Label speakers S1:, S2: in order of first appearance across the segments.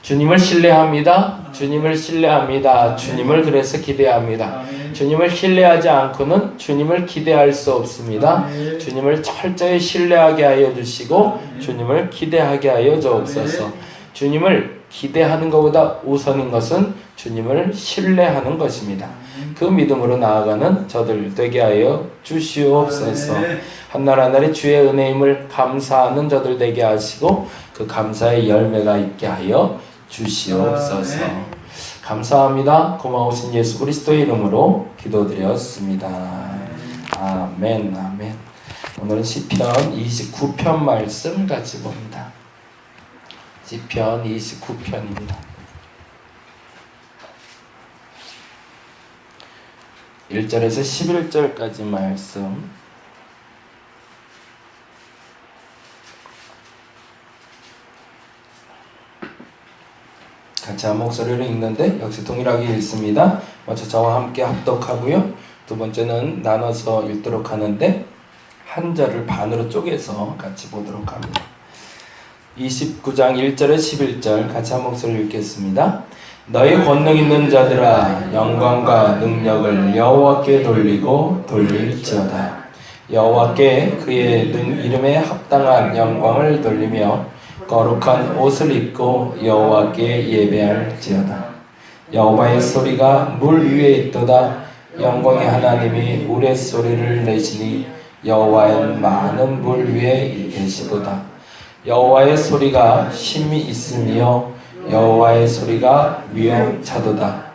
S1: 주님을 신뢰합니다. 주님을 신뢰합니다. 주님을 그래서 기대합니다. 주님을 신뢰하지 않고는 주님을 기대할 수 없습니다. 주님을 철저히 신뢰하게 하여 주시고 주님을 기대하게 하여 주옵소서. 주님을 기대하는 것보다 우선인 것은 주님을 신뢰하는 것입니다. 그 믿음으로 나아가는 저들 되게 하여 주시옵소서. 한날 한날의 주의 은혜임을 감사하는 저들 되게 하시고 그 감사의 열매가 있게 하여 주시옵소서. 감사합니다. 고마우신 예수 그리스도의 이름으로 기도드렸습니다. 아멘, 아멘. 오늘은 시편 29편 말씀 같이 봅니다. 시편 29편입니다. 1절에서 11절까지 말씀. 같이 한 목소리로 읽는데 역시 동일하게 읽습니다. 먼저 저와 함께 합독하고요. 두 번째는 나눠서 읽도록 하는데 한 절을 반으로 쪼개서 같이 보도록 합니다. 29장 1절에 11절 같이 한 목소리로 읽겠습니다. 너희 권능 있는 자들아 영광과 능력을 여호와께 돌리고 돌릴지어다. 여호와께 그의 이름에 합당한 영광을 돌리며 거룩한 옷을 입고 여호와께 예배할지어다. 여호와의 소리가 물 위에 있도다. 영광의 하나님이 우레소리를 내시니 여호와는 많은 물 위에 계시도다. 여호와의 소리가 심히 있으며 여호와의 소리가 위험차도다.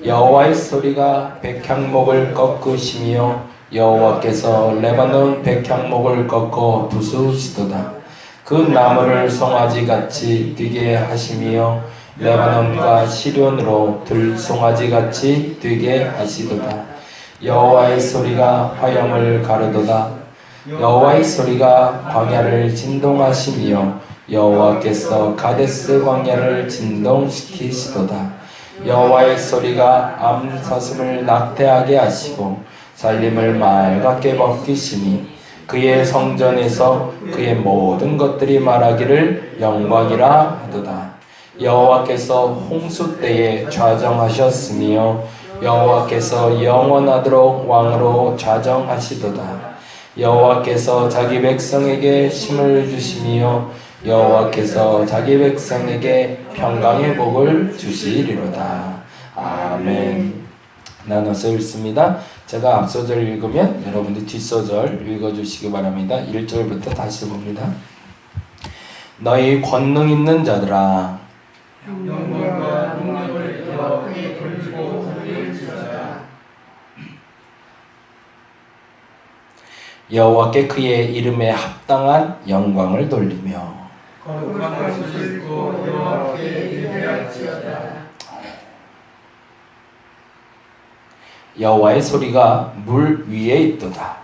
S1: 여호와의 소리가 백향목을 꺾으시며 여호와께서 레바논 백향목을 꺾어 부수시도다. 그 나무를 송아지같이 뛰게 하시며 레바논과 시련으로 들송아지같이 뛰게 하시도다. 여호와의 소리가 화염을 가르도다. 여호와의 소리가 광야를 진동하시며 여호와께서 가데스 광야를 진동시키시도다. 여호와의 소리가 암사슴을 낙태하게 하시고 살림을 맑게 벗기시니 그의 성전에서 그의 모든 것들이 말하기를 영광이라 하도다. 여호와께서 홍수 때에 좌정하셨으며 여호와께서 영원하도록 왕으로 좌정하시도다. 여호와께서 자기 백성에게 힘을 주시며 여호와께서 자기 백성에게 평강의 복을 주시리로다. 아멘. 나눠서 읽습니다. 제가 앞소절 읽으면 여러분들 뒷소절 읽어주시기 바랍니다. 1절부터 다시 봅니다. 너희 권능 있는 자들아 영광과 능력을 여호와께 돌리고 돌릴지어다. 여호와께 그의 이름에 합당한 영광을 돌리며 거룩한 옷을 입고 여호와께 예배할지어다. 여호와의 소리가 물 위에 있도다.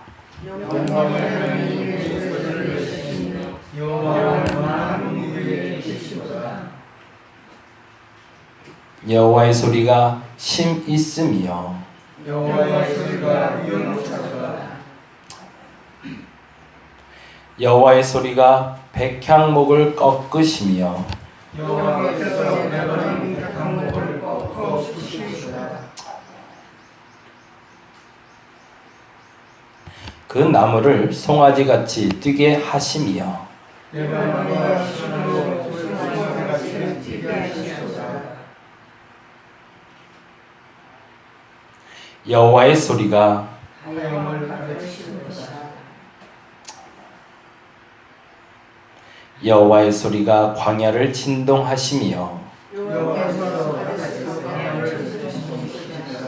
S1: 여호와의 소리가 심 있으며 여호와의 소리가 위험하도다. 여호와의 소리가 백향목을 꺾으시며 여호와께서 레바논 백향목을 꺾어 부수시도다. 그 나무를 송아지같이 뛰게 하시며 레바논과 시련으로 들송아지같이 뛰게 하시도다. 여호와의 소리가 화염을 가르치시도다. 여호와의 소리가 광야를 진동하시며 여호와께서 광야를 진동시키시도다.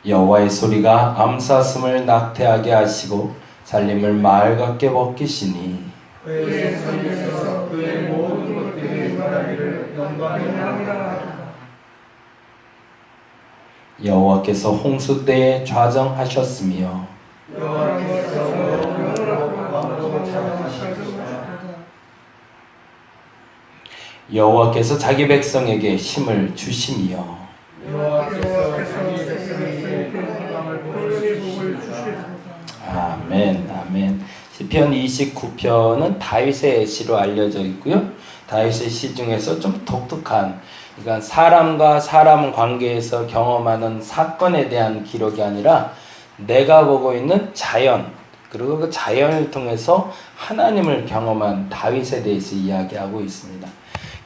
S1: 여호와의 소리가 암사슴을 낙태하게 하시고 살림을 맑게 벗기시니 그의 성에서 그의 모든 것들이 말하기를 영광이라 하도다. 여호와께서 홍수 때에 좌정하셨으며 여호와께서 영원하고 좌정하셨도다. 여호와께서 자기 백성에게 힘을 주시며 여호와께서 자기 백성에게 평강을 복을 주시리로다. 아멘, 아멘. 시편 29편은 다윗의 시로 알려져 있고요. 다윗의 시 중에서 좀 독특한, 그러니까 사람과 사람 관계에서 경험하는 사건에 대한 기록이 아니라 내가 보고 있는 자연, 그리고 그 자연을 통해서 하나님을 경험한 다윗에 대해서 이야기하고 있습니다.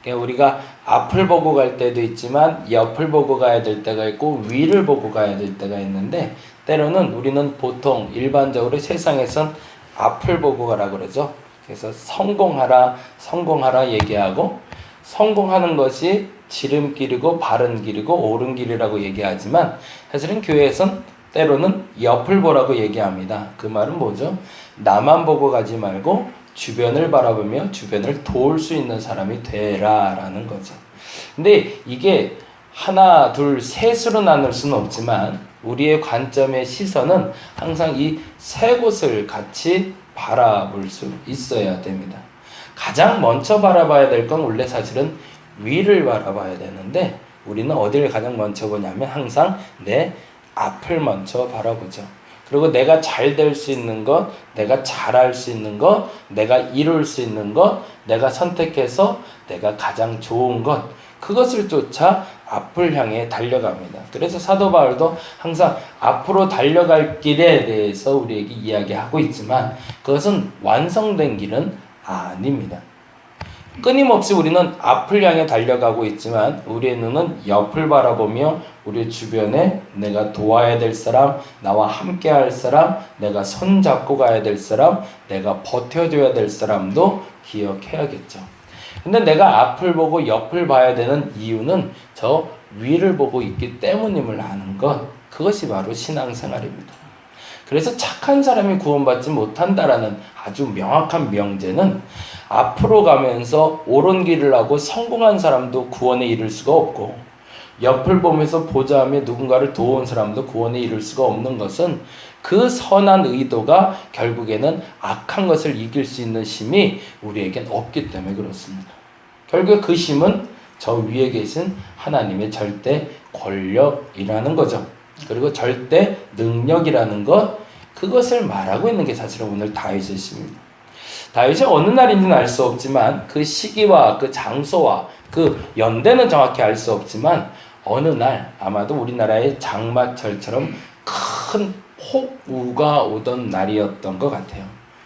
S1: 그러니까 우리가 앞을 보고 갈 때도 있지만 옆을 보고 가야 될 때가 있고 위를 보고 가야 될 때가 있는데, 때로는 우리는 보통 일반적으로 세상에선 앞을 보고 가라 그러죠. 그래서 성공하라 얘기하고, 성공하는 것이 지름길이고 바른 길이고 옳은 길이라고 얘기하지만, 사실은 교회에선 때로는 옆을 보라고 얘기합니다. 그 말은 뭐죠? 나만 보고 가지 말고 주변을 바라보며 주변을 도울 수 있는 사람이 되라 라는 거죠. 근데 이게 하나, 둘, 셋으로 나눌 수는 없지만 우리의 관점의 시선은 항상 이 세 곳을 같이 바라볼 수 있어야 됩니다. 가장 먼저 바라봐야 될 건 원래 사실은 위를 바라봐야 되는데, 우리는 어디를 가장 먼저 보냐면 항상 내 앞을 먼저 바라보죠. 그리고 내가 잘 될 수 있는 것, 내가 잘할 수 있는 것, 내가 이룰 수 있는 것, 내가 선택해서 내가 가장 좋은 것, 그것을 쫓아 앞을 향해 달려갑니다. 그래서 사도 바울도 항상 앞으로 달려갈 길에 대해서 우리에게 이야기하고 있지만 그것은 완성된 길은 아닙니다. 끊임없이 우리는 앞을 향해 달려가고 있지만 우리의 눈은 옆을 바라보며 우리 주변에 내가 도와야 될 사람, 나와 함께 할 사람, 내가 손잡고 가야 될 사람, 내가 버텨줘야 될 사람도 기억해야겠죠. 근데 내가 앞을 보고 옆을 봐야 되는 이유는 저 위를 보고 있기 때문임을 아는 것, 그것이 바로 신앙생활입니다. 그래서 착한 사람이 구원받지 못한다라는 아주 명확한 명제는 앞으로 가면서 옳은 길을 하고 성공한 사람도 구원에 이를 수가 없고, 옆을 보면서 보좌하며 누군가를 도운 사람도 구원에 이를 수가 없는 것은 그 선한 의도가 결국에는 악한 것을 이길 수 있는 힘이 우리에겐 없기 때문에 그렇습니다. 결국 그 힘은 저 위에 계신 하나님의 절대 권력이라는 거죠. 그리고 절대 능력이라는 것, 그것을 말하고 있는 게 사실은 오늘 다윗의 시입니다. 다윗이 어느 날인지는 알 수 없지만 그 시기와 그 장소와 그 연대는 정확히 알 수 없지만 어느 날 아마도 우리나라의 장마철처럼 큰 폭우가 오던 날이었던 것 같아요.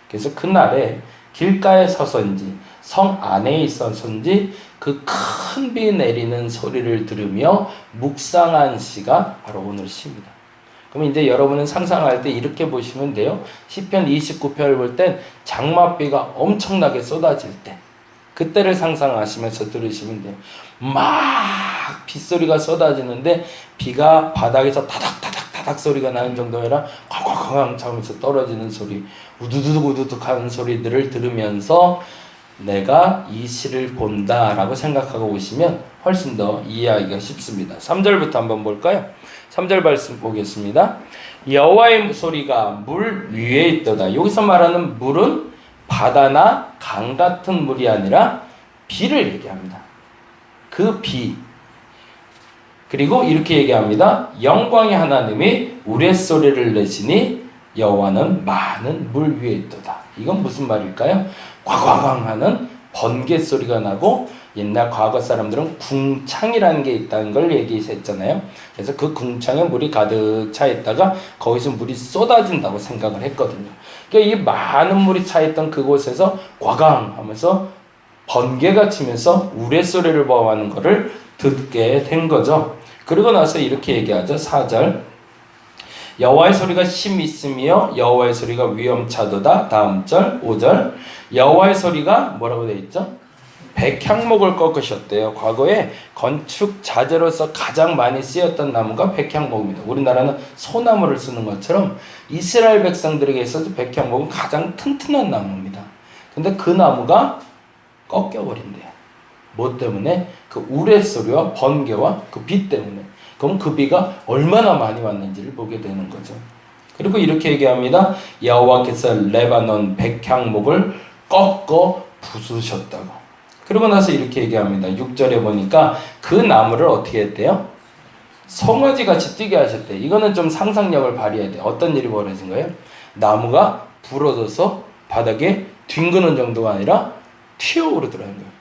S1: 그래서 그날에 길가에 서서인지 성 안에 있어서인지 그 큰 비 내리는 소리를 들으며 묵상한 시가 바로 오늘 시입니다. 그럼 이제 여러분은 상상할 때 이렇게 보시면 돼요. 시편 29편을 볼 땐 장맛비가 엄청나게 쏟아질 때, 그때를 상상하시면서 들으시면 돼요. 막 빗소리가 쏟아지는데 비가 바닥에서 타닥타닥 소리가 나는 정도가 아니라 쾅쾅쾅 차면서 떨어지는 소리, 우두둑 하는 소리들을 들으면서 내가 이 시를 본다 라고 생각하고 오시면 훨씬 더 이해하기가 쉽습니다. 3절부터 한번 볼까요? 3절 말씀 보겠습니다. 여호와의 소리가 물 위에 있도다. 여기서 말하는 물은 바다나 강 같은 물이 아니라 비를 얘기합니다. 그 비. 그리고 이렇게 얘기합니다. 영광의 하나님이 우레소리를 내시니 여호와는 많은 물 위에 있도다. 이건 무슨 말일까요? 꽝꽝꽝 하는 번개 소리가 나고, 옛날 과거 사람들은 궁창이라는 게 있다는 걸 얘기했잖아요. 그래서 그 궁창에 물이 가득 차 있다가 거기서 물이 쏟아진다고 생각을 했거든요. 그러니까 이 많은 물이 차 있던 그곳에서 꽝꽝 하면서 번개가 치면서 우레소리를 보호하는 것을 듣게 된 거죠. 그리고 나서 이렇게 얘기하죠. 4절. 여호와의 소리가 심 있으며 여호와의 소리가 위엄차도다. 다음 절 5절. 여호와의 소리가 뭐라고 되어 있죠? 백향목을 꺾으셨대요. 과거에 건축 자재로서 가장 많이 쓰였던 나무가 백향목입니다. 우리나라는 소나무를 쓰는 것처럼 이스라엘 백성들에게 있어서 백향목은 가장 튼튼한 나무입니다. 근데 그 나무가 꺾여버린대요. 뭐 때문에? 그 우레소리와 번개와 그 비 때문에. 그럼 그 비가 얼마나 많이 왔는지를 보게 되는 거죠. 그리고 이렇게 얘기합니다. 여호와께서 레바논 백향목을 꺾어 부수셨다고. 그러고 나서 이렇게 얘기합니다. 6절에 보니까 그 나무를 어떻게 했대요? 송아지같이 뛰게 하셨대요. 이거는 좀 상상력을 발휘해야 돼요. 어떤 일이 벌어진 거예요? 나무가 부러져서 바닥에 뒹구는 정도가 아니라 튀어오르더라는 거예요.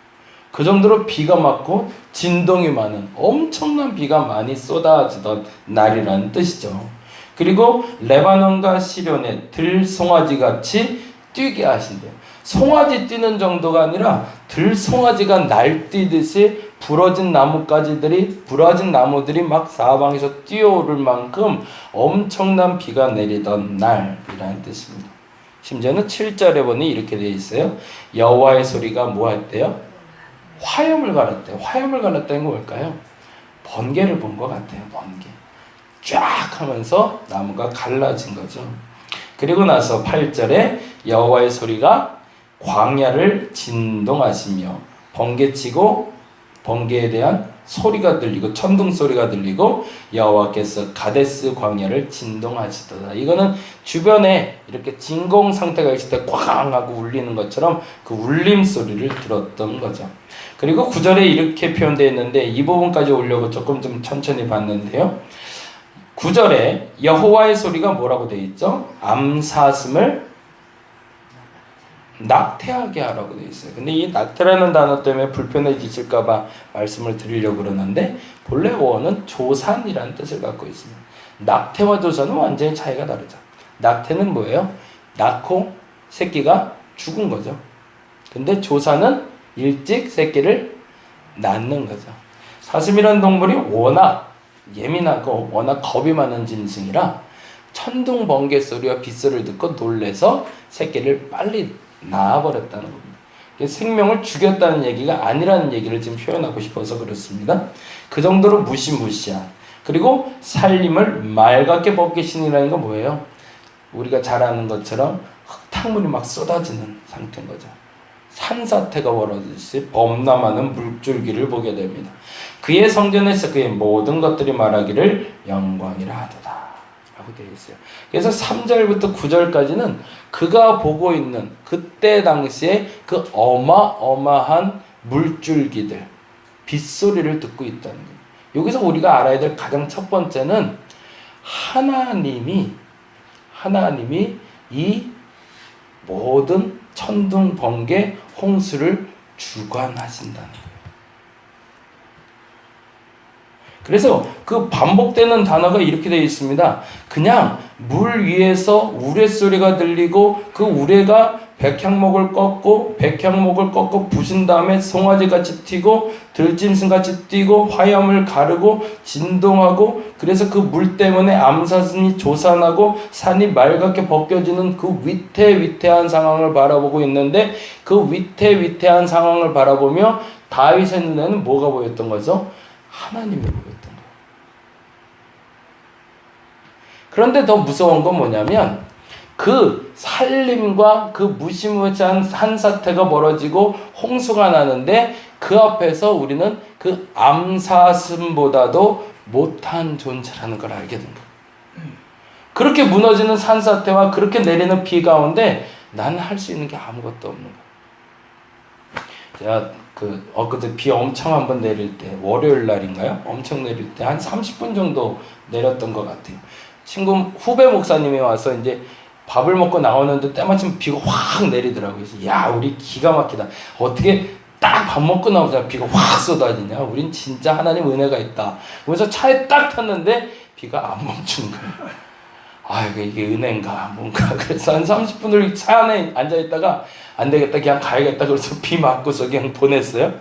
S1: 그 정도로 비가 맞고 진동이 많은 엄청난 비가 많이 쏟아지던 날이라는 뜻이죠. 그리고 레바논과 시련에 들송아지같이 뛰게 하신대요. 송아지 뛰는 정도가 아니라 들송아지가 날뛰듯이 부러진 나무들이 막 사방에서 뛰어오를 만큼 엄청난 비가 내리던 날이라는 뜻입니다. 심지어는 7절에 보니 이렇게 되어 있어요. 여호와의 소리가 뭐 했대요? 화염을 갈았대요. 화염을 갈았다는 건 뭘까요? 번개를 본 것 같아요. 번개. 쫙 하면서 나무가 갈라진 거죠. 그리고 나서 8절에 여호와의 소리가 광야를 진동하시며 번개치고 번개에 대한 소리가 들리고 천둥 소리가 들리고 여호와께서 가데스 광야를 진동하시더라. 이거는 주변에 이렇게 진공 상태가 있을 때 꽝 하고 울리는 것처럼 그 울림 소리를 들었던 거죠. 그리고 9절에 이렇게 표현되어 있는데 이 부분까지 오려고 조금 좀 천천히 봤는데요. 9절에 여호와의 소리가 뭐라고 되어 있죠? 암사슴을 낙태하게 하라고 되어 있어요. 근데 이 낙태라는 단어 때문에 불편해지실까봐 말씀을 드리려고 그러는데 본래 원어는 조산이라는 뜻을 갖고 있습니다. 낙태와 조산은 완전히 차이가 다르죠. 낙태는 뭐예요? 낳고 새끼가 죽은 거죠. 근데 조산은 일찍 새끼를 낳는 거죠. 사슴이라는 동물이 워낙 예민하고 워낙 겁이 많은 짐승이라 천둥 번개 소리와 빗소리를 듣고 놀래서 새끼를 빨리 낳아버렸다는 겁니다. 생명을 죽였다는 얘기가 아니라는 얘기를 지금 표현하고 싶어서 그렇습니다. 그 정도로 무시무시한, 그리고 살림을 맑게 벗기시니라는 건 뭐예요? 우리가 잘 아는 것처럼 흙탕물이 막 쏟아지는 상태인 거죠. 산사태가 벌어지듯이 범람하는 물줄기를 보게 됩니다. 그의 성전에서 그의 모든 것들이 말하기를 영광이라 하도다 라고 되어 있어요. 그래서 3절부터 9절까지는 그가 보고 있는 그때 당시에 그 어마어마한 물줄기들, 빗소리를 듣고 있다는 거예요. 여기서 우리가 알아야 될 가장 첫 번째는 하나님이 이 모든 천둥, 번개, 홍수를 주관하신다는 거예요. 그래서 그 반복되는 단어가 이렇게 되어 있습니다. 그냥 물 위에서 우레소리가 들리고 그 우레가 백향목을 꺾고 부신 다음에 송아지같이 튀고 들짐승같이 뛰고 화염을 가르고 진동하고, 그래서 그 물 때문에 암사슴이 조산하고 산이 맑게 벗겨지는 그 위태위태한 상황을 바라보고 있는데, 그 위태위태한 상황을 바라보며 다윗의 눈에는 뭐가 보였던 거죠? 하나님이 보였던 거예요. 그런데 더 무서운 건 뭐냐면 그 산림과 그 무시무시한 산사태가 벌어지고 홍수가 나는데 그 앞에서 우리는 그 암사슴보다도 못한 존재라는 걸 알게 된 거예요. 그렇게 무너지는 산사태와 그렇게 내리는 비 가운데 나는 할 수 있는 게 아무것도 없는 거예요. 제가 엊그제 비 엄청 한번 내릴 때, 월요일 날인가요? 엄청 내릴 때 한 30분 정도 내렸던 것 같아요. 후배 목사님이 와서 이제 밥을 먹고 나오는데 때마침 비가 확 내리더라고요. 그래서 야, 우리 기가 막히다. 어떻게 딱 밥 먹고 나오자 비가 확 쏟아지냐. 우린 진짜 하나님 은혜가 있다. 그래서 차에 딱 탔는데 비가 안 멈추는 거예요. 아, 이게 은혜인가 뭔가. 그래서 한 30분을 차 안에 앉아있다가 안 되겠다, 그냥 가야겠다. 그래서 비 맞고서 그냥 보냈어요.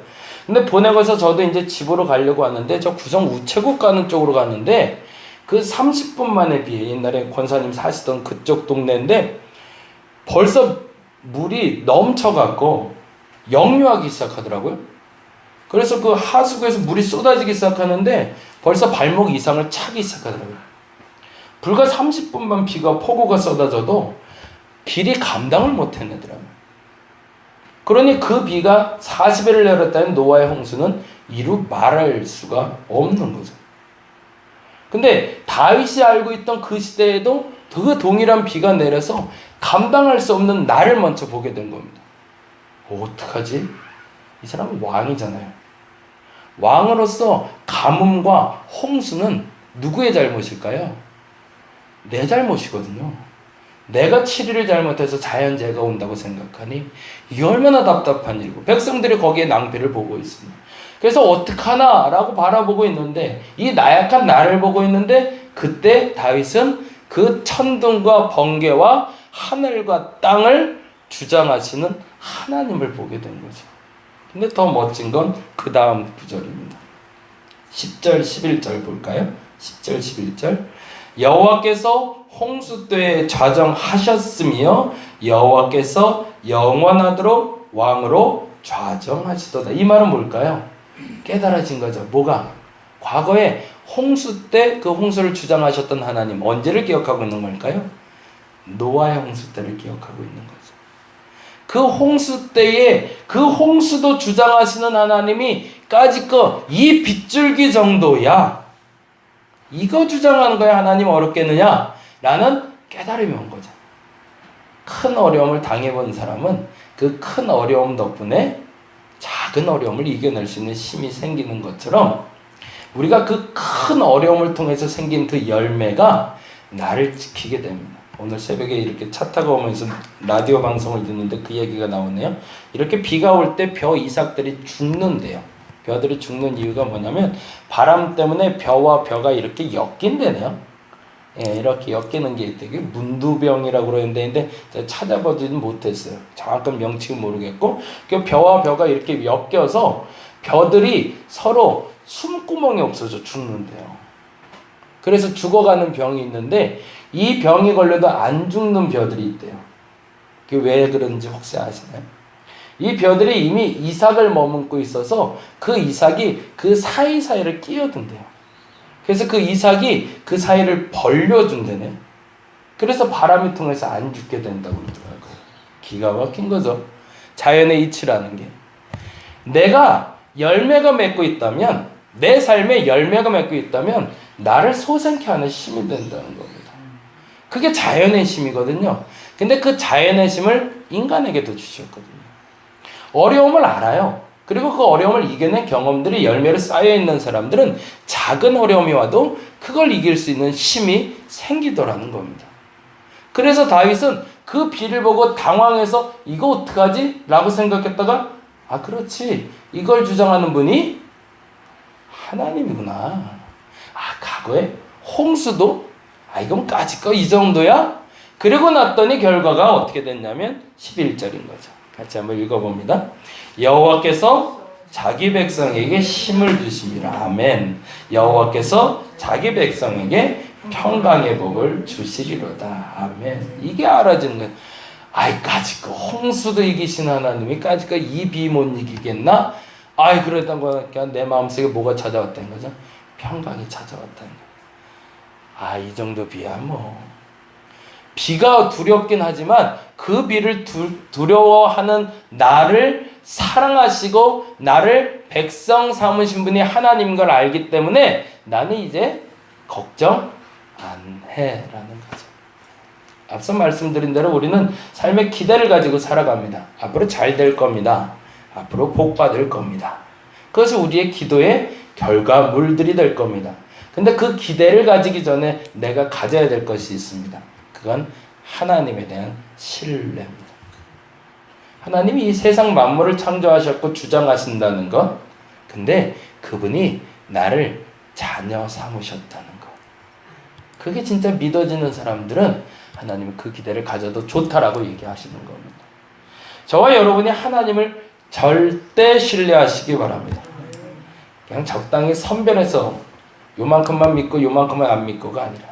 S1: 근데 보내고서 저도 이제 집으로 가려고 하는데, 저 구성 우체국 가는 쪽으로 갔는데 그 30분 만에 비, 옛날에 권사님 사시던 그쪽 동네인데 벌써 물이 넘쳐갖고 역류하기 시작하더라고요. 그래서 그 하수구에서 물이 쏟아지기 시작하는데 벌써 발목 이상을 차기 시작하더라고요. 불과 30분만 폭우가 쏟아져도 길이 감당을 못 해내더라고요. 그러니 그 비가 40일을 내렸다는 노아의 홍수는 이루 말할 수가 없는 거죠. 근데 다윗이 알고 있던 그 시대에도 그 동일한 비가 내려서 감당할 수 없는 나를 먼저 보게 된 겁니다. 어떡하지? 이 사람은 왕이잖아요. 왕으로서 가뭄과 홍수는 누구의 잘못일까요? 내 잘못이거든요. 내가 7일을 잘못해서 자연재해가 온다고 생각하니 이게 얼마나 답답한 일이고 백성들이 거기에 낭비를 보고 있습니다. 그래서 어떡하나 라고 바라보고 있는데 이 나약한 나를 보고 있는데 그때 다윗은 그 천둥과 번개와 하늘과 땅을 주장하시는 하나님을 보게 된 거죠. 근데 더 멋진 건 그 다음 구절입니다. 10절 11절 볼까요? 10절 11절 여호와께서 홍수때에 좌정하셨으며 여호와께서 영원하도록 왕으로 좌정하시도다. 이 말은 뭘까요? 깨달아진 거죠. 뭐가? 과거에 홍수 때 그 홍수를 주장하셨던 하나님 언제를 기억하고 있는 걸까요? 노아의 홍수 때를 기억하고 있는 거죠. 그 홍수 때에 그 홍수도 주장하시는 하나님이 까짓거 이 빗줄기 정도야. 이거 주장하는 거야 하나님 어렵겠느냐? 라는 깨달음이 온 거죠. 큰 어려움을 당해본 사람은 그 큰 어려움 덕분에 작은 어려움을 이겨낼 수 있는 힘이 생기는 것처럼 우리가 그 큰 어려움을 통해서 생긴 그 열매가 나를 지키게 됩니다. 오늘 새벽에 이렇게 차 타고 오면서 라디오 방송을 듣는데 그 얘기가 나오네요. 이렇게 비가 올 때 벼 이삭들이 죽는데요. 벼들이 죽는 이유가 뭐냐면 바람 때문에 벼와 벼가 이렇게 엮인대네요. 예, 이렇게 엮이는 게 되게 문두병이라고 그러는데 찾아보지는 못했어요. 정확한 명칭은 모르겠고 그 벼와 벼가 이렇게 엮여서 벼들이 서로 숨구멍이 없어져 죽는데요. 그래서 죽어가는 병이 있는데 이 병이 걸려도 안 죽는 벼들이 있대요. 그게 왜 그런지 혹시 아시나요? 이 벼들이 이미 이삭을 머금고 있어서 그 이삭이 그 사이사이를 끼어든대요. 그래서 그 이삭이 그 사이를 벌려준대네. 그래서 바람이 통해서 안 죽게 된다고 그러더라고요. 기가 막힌 거죠. 자연의 이치라는 게. 내가 열매가 맺고 있다면, 내 삶에 열매가 맺고 있다면 나를 소생케 하는 힘이 된다는 겁니다. 그게 자연의 힘이거든요. 근데 그 자연의 힘을 인간에게도 주셨거든요. 어려움을 알아요. 그리고 그 어려움을 이겨낸 경험들이 열매로 쌓여있는 사람들은 작은 어려움이 와도 그걸 이길 수 있는 힘이 생기더라는 겁니다. 그래서 다윗은 그 비를 보고 당황해서 이거 어떡하지? 라고 생각했다가 아 그렇지. 이걸 주장하는 분이 하나님이구나. 아 과거에 홍수도 아 이건 까짓거 이 정도야? 그리고 났더니 결과가 어떻게 됐냐면 11절인 거죠. 같이 한번 읽어봅니다. 여호와께서 자기 백성에게 힘을 주심이라. 아멘. 여호와께서 자기 백성에게 평강의 복을 주시리로다. 아멘. 이게 알아지는 거예요. 아이 까짓거 홍수도 이기신 하나님이 까짓거 이 비 못 이기겠나? 아이 그랬던 거니까 내 마음속에 뭐가 찾아왔다는 거죠? 평강이 찾아왔다는 거예요. 아 이 정도 비야 뭐. 비가 두렵긴 하지만 그 비를 두려워하는 나를 사랑하시고 나를 백성 삼으신 분이 하나님인 걸 알기 때문에 나는 이제 걱정 안 해라는 거죠. 앞서 말씀드린 대로 우리는 삶의 기대를 가지고 살아갑니다. 앞으로 잘 될 겁니다. 앞으로 복 받을 겁니다. 그것이 우리의 기도의 결과물들이 될 겁니다. 근데 그 기대를 가지기 전에 내가 가져야 될 것이 있습니다. 그건 하나님에 대한 신뢰입니다. 하나님이 이 세상 만물을 창조하셨고 주장하신다는 것, 근데 그분이 나를 자녀 삼으셨다는 것, 그게 진짜 믿어지는 사람들은 하나님이 그 기대를 가져도 좋다라고 얘기하시는 겁니다. 저와 여러분이 하나님을 절대 신뢰하시기 바랍니다. 그냥 적당히 선별해서 요만큼만 믿고 요만큼만 안 믿고가 아니라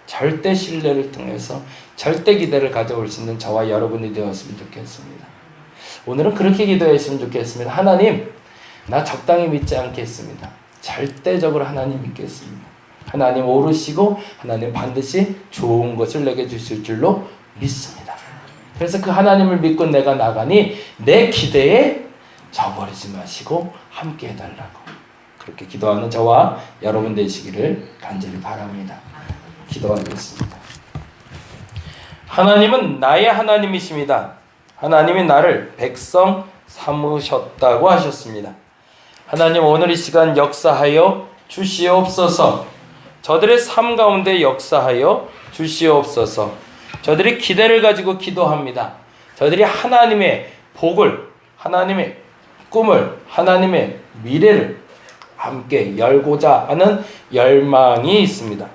S1: 절대 신뢰를 통해서 절대 기대를 가져올 수 있는 저와 여러분이 되었으면 좋겠습니다. 오늘은 그렇게 기도했으면 좋겠습니다. 하나님, 나 적당히 믿지 않겠습니다. 절대적으로 하나님 믿겠습니다. 하나님 오르시고 하나님 반드시 좋은 것을 내게 주실 줄로 믿습니다. 그래서 그 하나님을 믿고 내가 나가니 내 기대에 저버리지 마시고 함께 해달라고 그렇게 기도하는 저와 여러분 되시기를 간절히 바랍니다. 기도하겠습니다. 하나님은 나의 하나님이십니다. 하나님이 나를 백성 삼으셨다고 하셨습니다. 하나님 오늘 이 시간 역사하여 주시옵소서. 저들의 삶 가운데 역사하여 주시옵소서. 저들이 기대를 가지고 기도합니다. 저들이 하나님의 복을, 하나님의 꿈을, 하나님의 미래를 함께 열고자 하는 열망이 있습니다.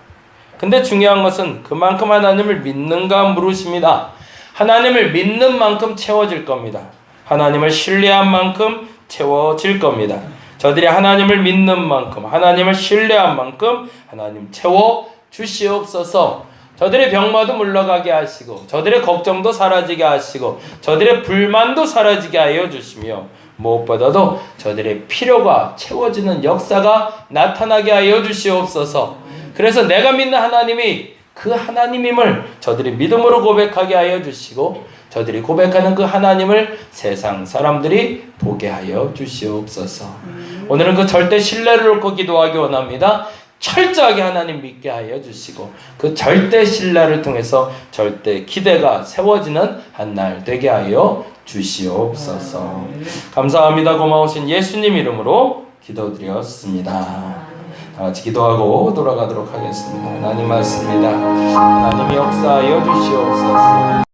S1: 근데 중요한 것은 그만큼 하나님을 믿는가 물으십니다. 하나님을 믿는 만큼 채워질 겁니다. 하나님을 신뢰한 만큼 채워질 겁니다. 저들이 하나님을 믿는 만큼, 하나님을 신뢰한 만큼 하나님 채워 주시옵소서. 저들의 병마도 물러가게 하시고, 저들의 걱정도 사라지게 하시고, 저들의 불만도 사라지게 하여 주시며, 무엇보다도 저들의 필요가 채워지는 역사가 나타나게 하여 주시옵소서. 그래서 내가 믿는 하나님이 그 하나님임을 저들이 믿음으로 고백하게 하여 주시고, 저들이 고백하는 그 하나님을 세상 사람들이 보게 하여 주시옵소서. 오늘은 그 절대 신뢰를 놓고 기도하기 원합니다. 철저하게 하나님 믿게 하여 주시고, 그 절대 신뢰를 통해서 절대 기대가 세워지는 한 날 되게 하여 주시옵소서. 감사합니다. 고마우신 예수님 이름으로 기도드렸습니다. 다 같이 기도하고 돌아가도록 하겠습니다. 하나님 말씀입니다. 하나님이 역사하여 주시옵소서.